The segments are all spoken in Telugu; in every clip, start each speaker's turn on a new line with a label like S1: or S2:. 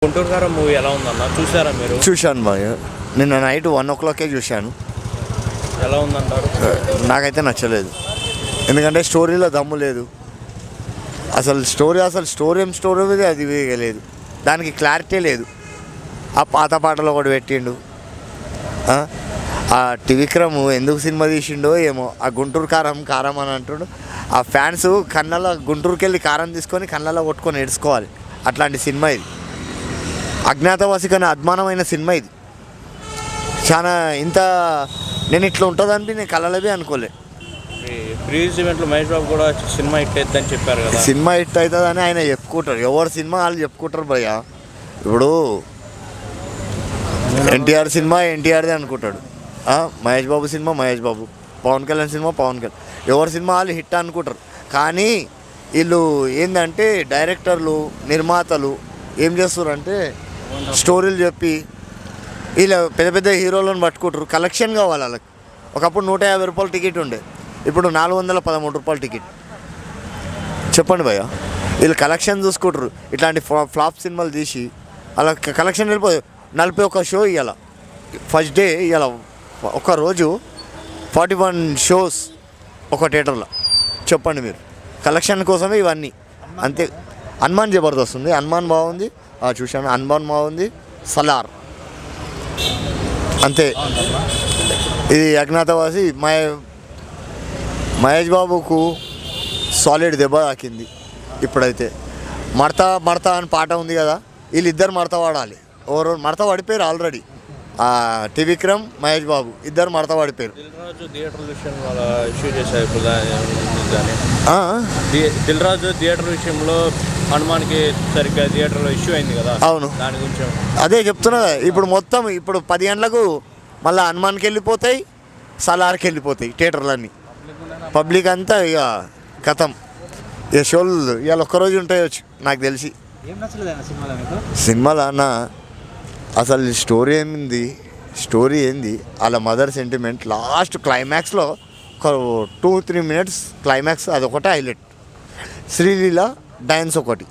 S1: గుంటూరు కారం మూవీ ఎలా ఉందన్న, చూసారా మీరు?
S2: చూశాను బాయ్, నిన్న నైట్ 1 o'clockకే చూశాను.
S1: ఎలా ఉందంటారు?
S2: నాకైతే నచ్చలేదు. ఎందుకంటే స్టోరీలో దమ్ము లేదు. అసలు స్టోరీ ఏం స్టోరీ అది లేదు, దానికి క్లారిటీ లేదు. ఆ పాత పాటలు ఒకటి పెట్టిండు. ఆ త్రివిక్రమ్ ఎందుకు సినిమా తీసిండో ఏమో. ఆ గుంటూరు కారం కారం అని అంటుండు. ఆ ఫ్యాన్స్ కళ్ళలో గుంటూరుకి వెళ్ళి కారం తీసుకొని కళ్ళలో కొట్టుకొని ఏడ్చుకోవాలి. అట్లాంటి సినిమా ఇది. అజ్ఞాతవాసి కన్నా అద్మానమైన సినిమా ఇది. చాలా నేను ఇట్లా ఉంటుందని నేను కళ్ళలవి అనుకోలే.
S1: ప్రీవియస్ ఈవెంట్లో మహేష్ బాబు కూడా సినిమా హిట్ అవుతుందని చెప్పారు కదా.
S2: సినిమా హిట్ అవుతుందని ఆయన చెప్పుకుంటారు. ఎవరు సినిమా వాళ్ళు చెప్పుకుంటారు భయ్య. ఇప్పుడు ఎన్టీఆర్ సినిమా ఎన్టీఆర్దే అనుకుంటాడు, మహేష్ బాబు సినిమా మహేష్ బాబు, పవన్ కళ్యాణ్ సినిమా పవన్ కళ్యాణ్. ఎవరి సినిమా వాళ్ళు హిట్ అనుకుంటారు. కానీ వీళ్ళు ఏంటంటే డైరెక్టర్లు నిర్మాతలు ఏం చేస్తారంటే స్టోరీలు చెప్పి వీళ్ళు పెద్ద పెద్ద హీరోలను పట్టుకుంటారు. కలెక్షన్ కావాలి వాళ్ళకి. ఒకప్పుడు 150 రూపాయలు టికెట్ ఉండే, ఇప్పుడు 413 రూపాయలు టికెట్. చెప్పండి భయ్య, వీళ్ళు కలెక్షన్ చూసుకుంటారు. ఇట్లాంటి ఫ్లాప్ సినిమాలు తీసి అలా కలెక్షన్ వెళ్ళిపోయి 41 షో ఇవ్వాలి. ఫస్ట్ డే ఇవాళ ఒకరోజు 41 షోస్ ఒక థియేటర్లో. చెప్పండి మీరు, కలెక్షన్ కోసమే ఇవన్నీ. అంతే. హనుమాన్ జబర్దస్త్ ఉంది, హనుమాన్ బాగుంది, చూశాను. హనుమాన్ బాగుంది. సలార్ అంతే. ఇది అజ్ఞాతవాసి మహేష్ బాబుకు సాలిడ్ దెబ్బ తాకింది. ఇప్పుడైతే మడతా అని పాట ఉంది కదా, వీళ్ళిద్దరు మడత పడాలి. ఎవరు మడత పడిపోయారు ఆల్రెడీ. త్రివిక్రమ్ మహేష్ బాబు ఇద్దరు మడత పడిపోయారు.
S1: దిల్ రాజు థియేటర్ విషయంలో హనుమాన్కి సరిగ్గా థియేటర్లో ఇష్యూ అయింది కదా.
S2: అవును,
S1: దాని గురించి
S2: అదే చెప్తున్నా. ఇప్పుడు మొత్తం 10 గంటలకు మళ్ళీ హనుమాన్కి వెళ్ళిపోతాయి, సలార్కి వెళ్ళిపోతాయి థియేటర్లన్నీ. పబ్లిక్ అంతా ఇక కథం. ఇక షోలు ఇవాళ ఒక్కరోజు ఉంటాయొచ్చు నాకు తెలిసి. సినిమాలో అన్న అసలు స్టోరీ ఏంది వాళ్ళ మదర్ సెంటిమెంట్. లాస్ట్ క్లైమాక్స్లో ఒక 2-3 మినిట్స్ క్లైమాక్స్, అదొకటే హైలైట్. శ్రీలీల డ్యాన్స్ ఒకటి,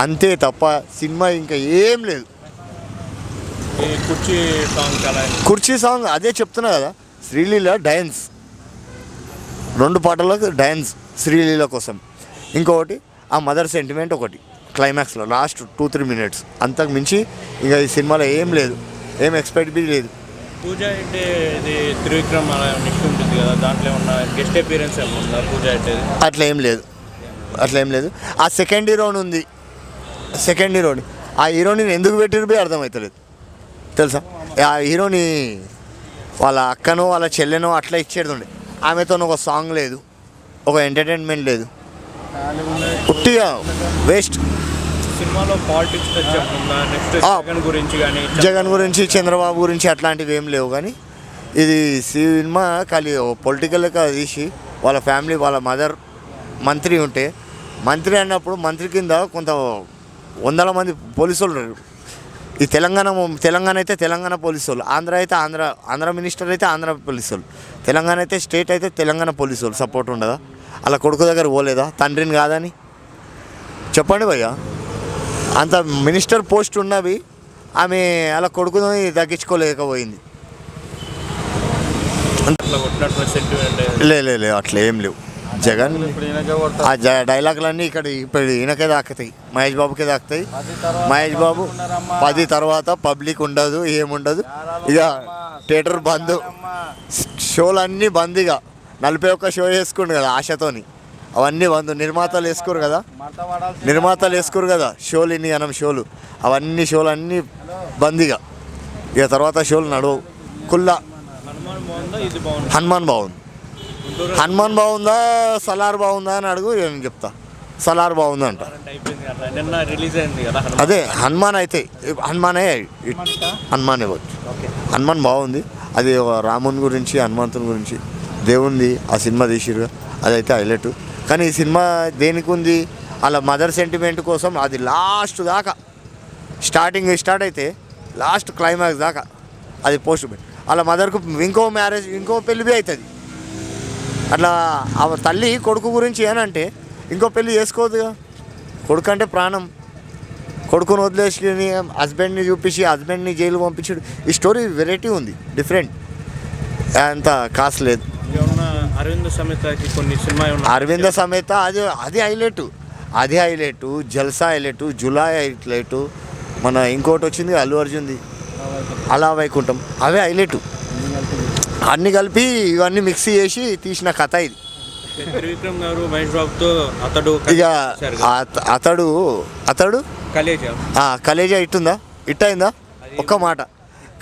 S2: అంతే తప్ప సినిమా ఇంకా ఏం లేదు. కుర్చీ సాంగ్ అదే చెప్తున్నా కదా. శ్రీలీల డ్యాన్స్, 2 పాటలకు డ్యాన్స్ శ్రీలీల కోసం. ఇంకొకటి ఆ మదర్ సెంటిమెంట్ ఒకటి క్లైమాక్స్లో లాస్ట్ 2-3 మినిట్స్. అంతకు మించి ఇంకా ఈ సినిమాలో ఏం లేదు, ఏం ఎక్స్పెక్ట్ బి లేదు.
S1: పూజ అంటే ఇది త్రివిక్రమ్ అలా నెక్స్ట్ ఉంటుంది కదా, దాంట్లో ఉన్న గెస్ట్ అపీరెన్స్ ఏమన్నా పూజ అంటే
S2: అట్లా ఏం లేదు. ఆ సెకండ్ హీరోని ఉంది, ఆ హీరోని ఎందుకు పెట్టిరు అర్థమవుతలేదు తెలుసా. ఆ హీరోని వాళ్ళ అక్కనో వాళ్ళ చెల్లెనో అట్లా ఇచ్చేది ఉండే. ఆమెతో ఒక సాంగ్ లేదు, ఒక ఎంటర్టైన్మెంట్ లేదు, పుట్టిగా వేస్ట్.
S1: సినిమాలో పాలిటిక్స్
S2: జగన్ గురించి చంద్రబాబు గురించి అట్లాంటివి ఏం లేవు. కానీ ఇది సినిమా ఖాళీ పొలిటికల్గా తీసి వాళ్ళ ఫ్యామిలీ వాళ్ళ మదర్ మంత్రి ఉంటే, మంత్రి అన్నప్పుడు మంత్రి కింద కొంత 100 మంది పోలీసు వాళ్ళు. ఈ తెలంగాణ అయితే తెలంగాణ పోలీసు వాళ్ళు, ఆంధ్ర మినిస్టర్ అయితే ఆంధ్ర పోలీసు వాళ్ళు, తెలంగాణ అయితే స్టేట్ అయితే తెలంగాణ పోలీసు వాళ్ళు సపోర్ట్ ఉండదా? అలా కొడుకు దగ్గర పోలేదా తండ్రిని కాదని? చెప్పండి భయ్య. అంత మినిస్టర్ పోస్ట్ ఉన్నవి ఆమె అలా కొడుకుని తగ్గించుకోలేకపోయింది. లే అట్లా ఏం లేవు. జగన్ ఆ డైలాగులన్నీ ఇప్పుడు ఈయనకే తాకుతాయి, మహేష్ బాబుకే తాకుతాయి. మహేష్ బాబు 10 తర్వాత పబ్లిక్ ఉండదు, ఏముండదు. ఇక థియేటర్ బంద్, షోలన్నీ బంద్. ఇక 41 షో వేసుకుండు కదా ఆశతోని, అవన్నీ బంద్. నిర్మాతలు వేసుకోరు కదా షోలు, ఇన్ని అనం షోలు, అవన్నీ షోలు అన్నీ బంద్. ఇక తర్వాత షోలు నడవవు. కుల్లా హనుమాన్ బాగుందా సలార్ బాగుందా అని అడుగు, నేను చెప్తా సలార్ బాగుందంట. అదే హనుమాన్ ఇవ్వచ్చు. హనుమాన్ బాగుంది. అది రాముని గురించి హనుమంతుని గురించి దేవుంది ఆ సినిమా తీసిరుగా, అదైతే హైలైట్. కానీ ఈ సినిమా దేనికి ఉంది? అలా మదర్ సెంటిమెంట్ కోసం. అది లాస్ట్ దాకా స్టార్ట్ అయితే లాస్ట్ క్లైమాక్స్ దాకా అది పోస్ట్. అలా మదర్కు ఇంకో పెళ్ళి అవుతుంది. అట్లా ఆ తల్లి కొడుకు గురించి ఏనంటే ఇంకో పెళ్ళి చేసుకోవద్దుగా. కొడుకు అంటే ప్రాణం. కొడుకుని వదిలేసుకుని హస్బెండ్ని చూపించి హస్బెండ్ని జైలు పంపించాడు. ఈ స్టోరీ వెరైటీ ఉంది, డిఫరెంట్, అంత కాస్ట్ లేదు.
S1: అరవింద సమేతకి కొన్ని సినిమా
S2: అరవింద సమేత అది హైలైట్, జల్సా హైలైట్, జులాయ్ హైలైట్, మన ఇంకోటి వచ్చింది అల్లు అర్జున్ది అలా వైకుంఠం, అవే హైలైట్. అన్నీ కలిపి ఇవన్నీ మిక్స్ చేసి తీసిన కథ ఇది.
S1: త్రివిక్రమ్ గారు మహేష్ బాబుతో
S2: ఇక అతడు కలేజా ఇట్టుందా, ఇట్టయిందా? ఒక్క మాట,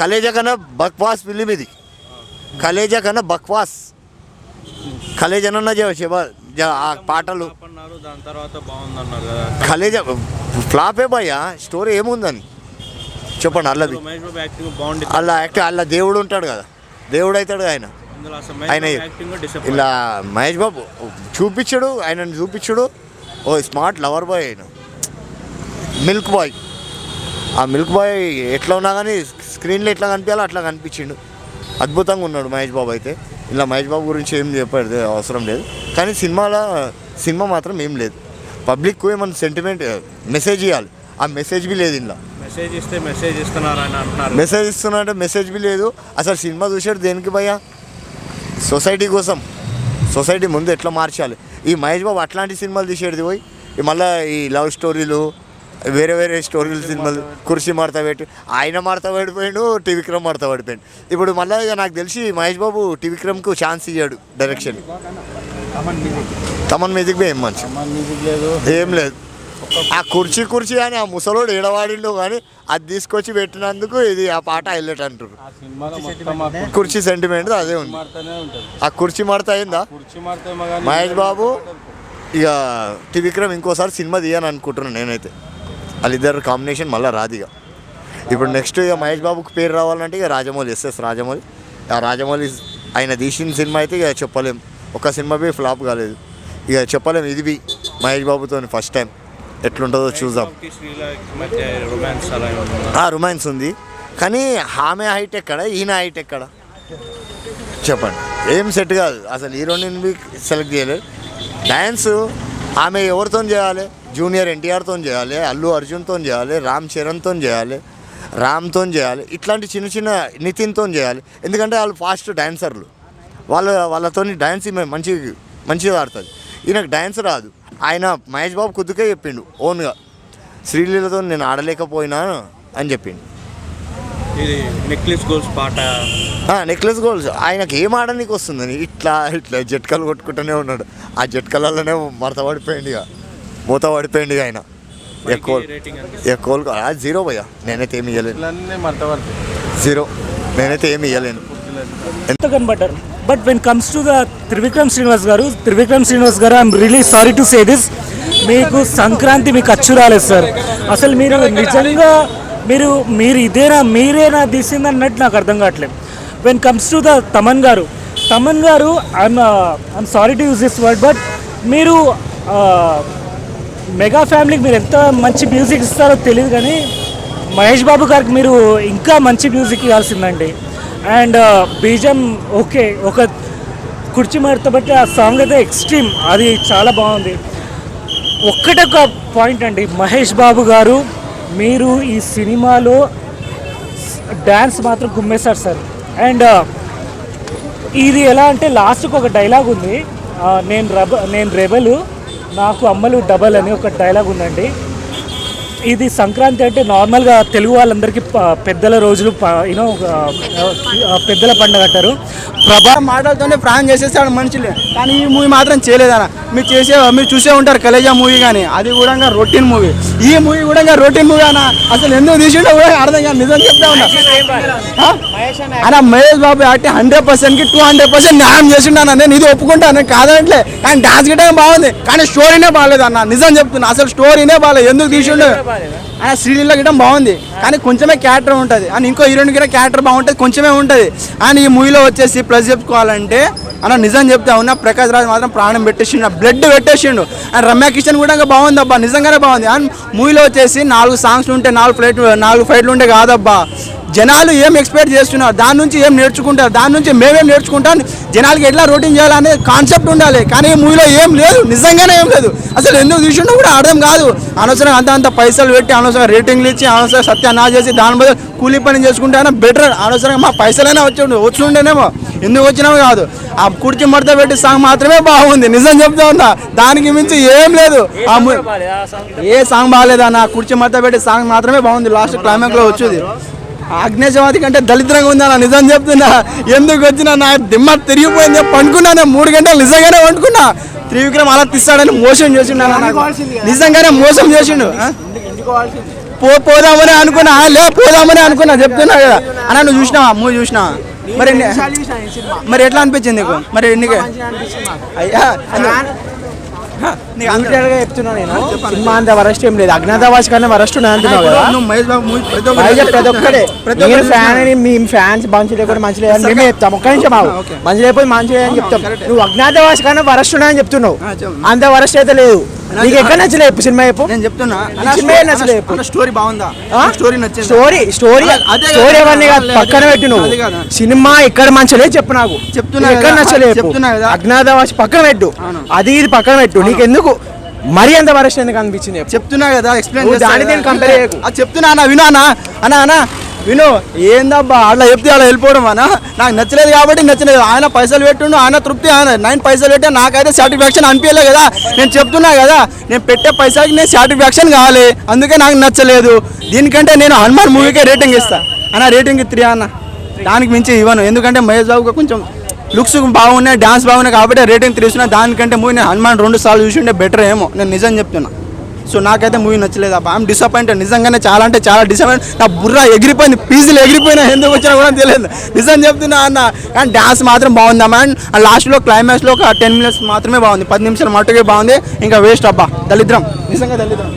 S2: కలేజా కన్నా బక్వాస్ ఫిలిం ఇది. కలేజా కన్నా బక్వాస్, కలేజానన్నా ఆ పాటలు
S1: దాని తర్వాత బాగుందన్నారు కదా.
S2: కలేజా ఫ్లాపే భయ్యా, స్టోరీ ఏముందని చెప్పండి. అల్లది అలా యాక్టింగ్, అలా దేవుడు ఉంటాడు కదా, దేవుడు అవుతాడు ఆయన. ఇలా మహేష్ బాబు చూపించాడు, ఆయనని చూపించాడు. ఓ స్మార్ట్ లవర్ బాయ్ ఆయన, మిల్క్ బాయ్. ఆ మిల్క్ బాయ్ ఎట్లా ఉన్నా కానీ స్క్రీన్లో ఎట్లా కనిపించాలో అట్లా కనిపించిండు. అద్భుతంగా ఉన్నాడు మహేష్ బాబు అయితే. ఇలా మహేష్ బాబు గురించి ఏం చెప్పేది అవసరం లేదు, కానీ సినిమా మాత్రం ఏం లేదు. పబ్లిక్కు ఏమన్నా సెంటిమెంట్ మెసేజ్ ఇవ్వాలి, ఆ మెసేజ్ బి లేదు. ఇలా మెసేజ్ ఇస్తున్నారంటే మెసేజ్ బి లేదు. అసలు సినిమా చూసాడు దేనికి భయ్యా? సొసైటీ కోసం, సొసైటీ ముందు ఎట్లా మార్చాలి. ఈ మహేష్ బాబు అట్లాంటి సినిమాలు తీసేది పోయి మళ్ళీ ఈ లవ్ స్టోరీలు, వేరే స్టోరీలు సినిమాలు, కుర్చీ మడత పెట్టి ఆయన మడత పడిపోయాడు, త్రివిక్రమ్ మడత పడిపోయాడు. ఇప్పుడు మళ్ళీ ఇక నాకు తెలిసి Mahesh Babu త్రివిక్రమ్కు chance ఇయ్యాడు direction. Thaman music ఏం మంచి ఏం లేదు. ఆ కుర్చీ అని ఆ ముసలోడు ఏడవాడిండు, కానీ అది తీసుకొచ్చి పెట్టినందుకు ఇది ఆ పాట హైలైట్ అంటారు. కుర్చీ సెంటిమెంట్ అదే ఉంది. ఆ కుర్చీ మడత అయిందా మహేష్ బాబు? ఇక త్రివిక్రమ్ ఇంకోసారి సినిమా తీయని అనుకుంటున్నాను నేనైతే. వాళ్ళిద్దరు కాంబినేషన్ మళ్ళీ రాదు. ఇక ఇప్పుడు నెక్స్ట్ ఇక మహేష్ బాబుకి పేరు రావాలంటే ఇక రాజమౌళి, ఎస్ఎస్ రాజమౌళి. ఆ రాజమౌళి ఆయన తీసిన సినిమా అయితే ఇక చెప్పలేం, ఒక సినిమా బి ఫ్లాప్ కాలేదు. ఇక చెప్పలేం, ఇది బి మహేష్ బాబుతో ఫస్ట్ టైం. ఎట్లుంటుందో చూద్దాం. రొమాన్స్ ఉంది, కానీ ఆమె హైట్ ఎక్కడ, ఈయన హైట్ ఎక్కడ చెప్పండి? ఏం సెట్ కాదు అసలు. హీరోయిన్ బి సెలెక్ట్ చేయలేదు. డ్యాన్స్ ఆమె ఎవరితో చేయాలి? జూనియర్ ఎన్టీఆర్తో చేయాలి, అల్లు అర్జున్తో చేయాలి, రామ్ చరణ్తో చేయాలి, రామ్తో చేయాలి, ఇట్లాంటి చిన్న నితిన్తో చేయాలి. ఎందుకంటే వాళ్ళు ఫాస్ట్ డ్యాన్సర్లు, వాళ్ళతో డ్యాన్స్ మంచిగా ఆడుతుంది. ఈయనకు డ్యాన్స్ రాదు. ఆయన మహేష్ బాబు కుద్దుకే చెప్పిండు ఓన్గా, శ్రీలీలతో నేను ఆడలేకపోయినా అని చెప్పిండు.
S1: ఇది నెక్లెస్ గోల్స్ పాట,
S2: నెక్లెస్ గోల్స్ ఆయనకి ఏం ఆడడానికి వస్తుందని ఇట్లా జట్కలు కొట్టుకుంటూనే ఉన్నాడు. ఆ జట్కలలోనే మూత పడిపోయింది ఆయన. ఎక్కువ 0 భయ్యా, నేనైతే ఏమి ఇవ్వలేను. 0 నేనైతే ఏమి ఇవ్వలేను.
S3: ఎంత కనబడ్డారు. But when comes to the Trivikram Srinivas గారు I'm really sorry to say this, మీకు సంక్రాంతి మీకు అచ్చు రాలేదు సార్. అసలు మీరు నిజంగా మీరు మీరేనా తీసింది అన్నట్టు నాకు అర్థం కావట్లేదు. When comes to the Thaman గారు I'm sorry to use this word, but మీరు మెగా ఫ్యామిలీకి మీరు ఎంత మంచి మ్యూజిక్ ఇస్తారో తెలియదు, కానీ మహేష్ బాబు గారికి మీరు ఇంకా మంచి మ్యూజిక్ ఇవ్వాల్సిందండి. అండ్ బీజం ఓకే, ఒక కుర్చీ మడత బట్టి ఆ సాంగ్ అయితే ఎక్స్ట్రీమ్, అది చాలా బాగుంది. ఒక్కటొక్క పాయింట్ అండి, మహేష్ బాబు గారు మీరు ఈ సినిమాలో డ్యాన్స్ మాత్రం గుమ్మేశారు సార్. అండ్ ఇది ఎలా అంటే లాస్ట్కి ఒక డైలాగ్ ఉంది, నేను రెబెలు నాకు అమ్మలు డబల్ అని ఒక డైలాగ్ ఉందండి. ఇది సంక్రాంతి అంటే నార్మల్గా తెలుగు వాళ్ళందరికీ పెద్దల రోజులు, యూనో పెద్దల పండుగ అంటారు.
S4: ప్రభా మాటలతోనే ప్రాణం చేసేసాడు మనుషులు, కానీ ఈ మూవీ మాత్రం చేయలేదన్న. మీరు చూసే ఉంటారు కలేజా మూవీ, కానీ అది కూడా రొటీన్ మూవీ. ఈ మూవీ కూడా రొటీన్ మూవీ అన్న. అసలు ఎందుకు తీసిండో కూడా అర్థం కాదు, నిజం చెప్తా ఉన్నా అన్న. మహేష్ బాబు యాక్ట్ 100%కి 200% న్యాయం చేసిండు. నేను ఇది ఒప్పుకుంటాను, కాదంటే. కానీ డాన్స్ గిట్టే బాగుంది, కానీ స్టోరీనే బాగాలేదు అన్న. నిజం చెప్తున్నా, అసలు స్టోరీనే బాగాలేదు. ఎందుకు తీసిండు ఆయన? శ్రీలీల గిట్ట బాగుంది, కానీ కొంచెమే క్యారెక్టర్ ఉంటుంది. అండ్ ఇంకో హీరోయిన్ గిట్ట క్యారెక్టర్ బాగుంటుంది, కొంచెమే ఉంటుంది. అండ్ ఈ మూవీలో వచ్చేసి ప్లస్ చెప్పుకోవాలంటే అన్న, నిజం చెప్తా ఉన్నా, ప్రకాష్ రాజ్ మాత్రం ప్రాణం పెట్టేసిండు, బ్లడ్ పెట్టేసిండు. అండ్ రమ్య కిషన్ కూడా బాగుంది అబ్బా, నిజంగానే బాగుంది. అండ్ మూవీలో వచ్చేసి 4 సాంగ్స్ ఉంటే 4 ఫైట్లు ఉంటే కాదబ్బా, జనాలు ఏం ఎక్స్పెక్ట్ చేస్తున్నారు, దాని నుంచి ఏం నేర్చుకుంటారు, దాని నుంచి మేమేం నేర్చుకుంటాం, జనాలకి ఎట్లా రొటీన్ చేయాలనే కాన్సెప్ట్ ఉండాలి. కానీ ఈ మూవీలో ఏం లేదు, నిజంగానే ఏం లేదు. అసలు ఎందుకు తీసిండో కూడా అర్థం కాదు. అనవసరంగా అంత పైసలు పెట్టి అనవసరంగా రేటింగ్లు ఇచ్చి అనవసరంగా సత్యానా చేసి దాని బదులు కూలీ పని చేసుకుంటే అయినా బెటర్. అనవసరంగా మా పైసలైనా వచ్చి ఎందుకు వచ్చినామో కాదు. ఆ కుర్చీ మడత పెట్టి సాంగ్ మాత్రమే బాగుంది, నిజం చెప్తా ఉన్నా. దానికి మించి ఏం లేదు. ఏ సాంగ్ బాగాలేదన్న, కుర్చీ మడత పెట్టి సాంగ్ మాత్రమే బాగుంది. లాస్ట్ క్లైమాక్స్ లో వచ్చేది ఆగ్నేశవాది కంటే దళిద్రంగా ఉందన్న, నిజం చెప్తున్నా. ఎందుకు వచ్చినా నా దిమ్మ తిరిగిపోయింది. పండుకున్నా 3 గంటలు నిజంగానే పండుకున్నా. త్రివిక్రమ్ అలా తీస్తాడని మోసం చేసిండు, నిజంగానే మోసం చేసిండు. పోదామని అనుకున్నా చెప్తున్నా కదా అన్న. నువ్వు చూసినావా మూవీ? చూసినావా? మరి ఎట్లా అనిపించింది నీకు? మరి నీకు అయ్యా
S5: చెప్తున్నా నేను, సినిమా అంత వరస్ట్ ఏం లేదు. అజ్ఞాతవాసి కన్నా వరస్ట్ అంటున్నావు కదా. ప్రతి ఒక్కడే ఫ్యాన్ అని మీ ఫ్యాన్స్ మంచి లేకపోతే మంచి లేదని మేమే చెప్తాం. ఒక్క నిమిషం బాబు, మంచి లేకపోతే మంచి అని చెప్తాం. నువ్వు అజ్ఞాతవాసి కన్నా వరస్ట్ అని చెప్తున్నావు, అంత వరస్ట్ అయితే లేదు. నీకు ఎక్కడ నచ్చలేదు సినిమా? చెప్పు.
S4: నేను చెప్తున్నా
S5: నచ్చలేదు.
S4: స్టోరీ బాగుందా? స్టోరీ నచ్చింది.
S5: స్టోరీ అవన్నీ పక్కన పెట్టి నువ్వు సినిమా ఎక్కడ మంచిలే చెప్పు. నాకు
S4: చెప్తున్నా
S5: ఎక్కడ నచ్చలేదు. అజ్ఞాతవాసి పక్కన పెట్టు, అది ఇది పక్కన పెట్టు. నీకెందుకు మరి అంత వరస్ట్ ఎందుకు అనిపించింది?
S4: చెప్తున్నా కదా, ఎక్స్ప్లెయిన్
S5: దాని దీన్ని కంపేర్ చేయకు.
S4: చెప్తున్నా అన్న, విను అన్న విను. ఏందబ్బా అట్లా చెప్తే అలా వెళ్ళిపోవడం అన్న. నాకు నచ్చలేదు కాబట్టి నచ్చలేదు. ఆయన పైసలు పెట్టుండు, ఆయన తృప్తి. ఆయన 9 పైసలు పెట్టా, నాకైతే సాటిస్ఫాక్షన్ అనిపించలే కదా. నేను చెప్తున్నా కదా, నేను పెట్టే పైసలకి నేను సాటిస్ఫాక్షన్ కావాలి, అందుకే నాకు నచ్చలేదు. దీనికంటే నేను హనుమాన్ మూవీకే రేటింగ్ ఇస్తా అన్న. రేటింగ్ 3 అన్న, దానికి మించి ఇవ్వను. ఎందుకంటే మహేష్ బాబుకి కొంచెం లుక్స్ బాగున్నాయి, డాన్స్ బాగున్నాయి కాబట్టి రేటింగ్ 3 ఇస్తున్నా. దానికంటే మూవీ నేను హనుమాన్ 2 సార్లు చూసిండే బెటర్ ఏమో, నేను నిజం చెప్తున్నా. సో నాకైతే మూవీ నచ్చలేదు అబ్బా. ఐఎమ్ డిసప్పాయింటెడ్, నిజంగానే చాలా అంటే చాలా డిసప్పాయింట్. నా బుర్ర ఎగిరిపోయింది, పీజులు ఎగిరిపోయినా, ఎందుకు వచ్చినా కూడా తెలియదు, నిజం చెప్తున్నా అన్న. కానీ డాన్స్ మాత్రం బాగుందమ్మా. అండ్ లాస్ట్లో క్లైమాక్స్లో ఒక 10 minutes మాత్రమే బాగుంది, 10 నిమిషాలు మట్టుకే బాగుంది. ఇంకా వేస్ట్ అబ్బా, దళిద్రం, నిజంగా దళిద్రం.